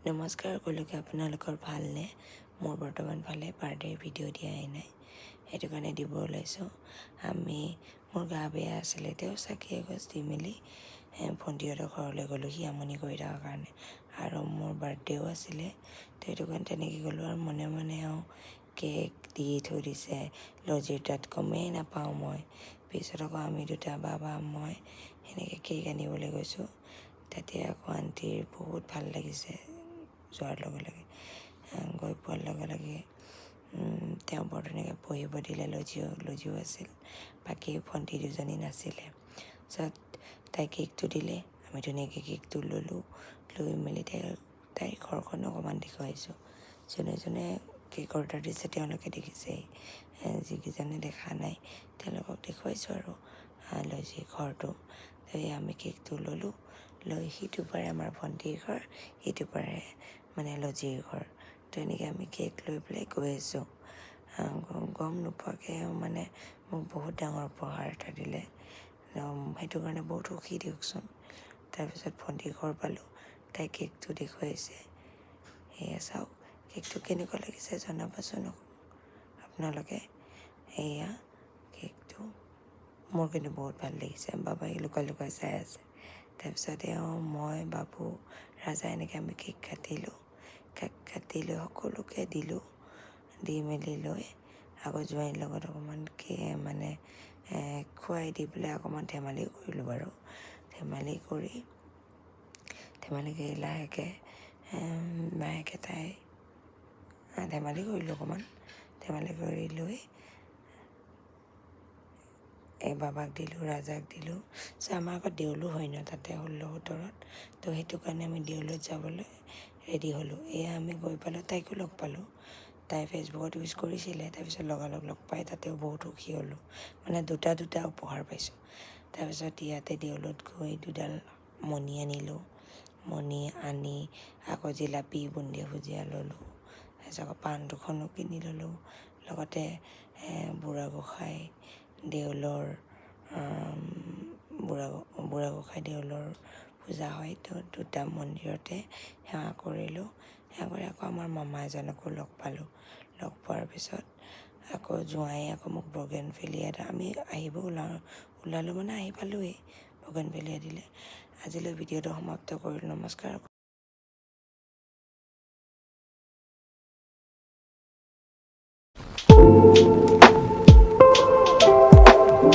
নমস্কাৰ সকলোকে, আপোনালোকৰ ভালনে? মোৰ বৰ্তমান ভালে। বাৰ্থডে ভিডিঅ' দিয়াই নাই, সেইটো কাৰণে দিব ওলাইছোঁ। মোৰ গা বেয়া আছিলে, তেওঁ চাকি এগছ দি মেলি ভণ্টিহঁতৰ ঘৰলৈ গ'লোঁ সি আমনি কৰি থকাৰ কাৰণে, আৰু মোৰ বাৰ্থডেও আছিলে। তো সেইটো কাৰণে তেনেকৈ গ'লোঁ, আৰু মনে মনে কেক দি থৈ দিছে। লজিৰ তাত গমেই নাপাওঁ মই। পিছত আকৌ আমি দুটা, বাবা মই সেনেকৈ কেক আনিবলৈ গৈছোঁ। তাতে আকৌ আণ্টিৰ বহুত ভাল লাগিছে যোৱাৰ লগে লগে। গৈ পোৱাৰ লগে লগে তেওঁ বৰ ধুনীয়াকৈ বহিব দিলে। লজিও আছিল, বাকী ভণ্টি দুজনী নাছিলে। তাৰপিছত তাই কেকটো দিলে, আমি ধুনীয়াকৈ কেকটো ল'লোঁ। লৈ মেলি তাইৰ ঘৰখন অকণমান দেখুৱাইছোঁ। যোনে যোনে কেক অৰ্ডাৰ দিছে তেওঁলোকে দেখিছেই, যিকেইজনে দেখা নাই তেওঁলোকক দেখুৱাইছোঁ আৰু লজিৰ ঘৰটো। আমি কেকটো ল'লোঁ, লৈ সিটো পাৰে আমাৰ ভণ্টিৰ ঘৰ, সিটো পাৰে মানে লজিৰ ঘৰ। তো এনেকৈ আমি কেক লৈ পেলাই গৈ আছোঁ। গম নোপোৱাকৈ মানে মোক বহুত ডাঙৰ উপহাৰ এটা দিলে। সেইটো কাৰণে বহুত সুখী দিয়কচোন। তাৰপিছত ভণ্টিৰ ঘৰ পালোঁ, তাই কেকটো দেখুৱাইছে। সেয়া চাওক, কেকটো কেনেকুৱা লাগিছে জনাবচোন আপোনালোকে। এয়া কেকটো মোৰ কিন্তু বহুত ভাল লাগিছে। বাবাই লুকাই লুকাই চাই আছে। তাৰপিছত মই, বাবু, ৰাজা এনেকৈ আমি কেক কাটিলোঁ। কেক কাটি লৈ সকলোকে দিলোঁ। দি মেলি লৈ আকৌ জোৱাইৰ লগত অকণমান খুৱাই দি পেলাই অকণমান ধেমালি কৰিলোঁ বাৰু। ধেমালি কৰি লাহেকৈ তাই ধেমালি কৰিলোঁ অকণমান। ধেমালি কৰি লৈ বাবাক দিলোঁ, ৰাজাক দিলোঁ। আমাৰ আকৌ দেউলো হয় ন তাতে 16-17ত। তো সেইটো কাৰণে আমি দেউলত যাবলৈ ৰেডি হ'লোঁ। আমি গৈ পালোঁ, তাইকো লগ পালোঁ। তাই ফেচবুকত ইউজ কৰিছিলে, তাৰপিছত লগালগ লগ পাই তাতেও বহুত সুখী হ'লোঁ। মানে দুটা উপহাৰ পাইছোঁ। তাৰপিছত ইয়াতে দেউলত গৈ দুডাল মণি আনিলোঁ। মণি আনি আকৌ জিলাপি, বুন্দিয়া ভুজিয়া ল'লোঁ। তাৰপিছত আকৌ পাণ দুখনো কিনি ল'লোঁ। লগতে বুঢ়া গোঁসাই দেউলৰ পূজা হয়, তো দুটা মন্দিৰতে সেৱা কৰিলোঁ। সেৱা কৰি আকৌ আমাৰ মামা এজনকো লগ পালোঁ। লগ পোৱাৰ পিছত আকৌ জোঁৱাই আকৌ মোক বগেনভেলিয়া আমি ওলালোঁ মানে আহি পালোঁৱেই। বগেনভেলিয়া দিলে। আজিলৈ ভিডিঅ'টো সমাপ্ত কৰিলোঁ। নমস্কাৰ।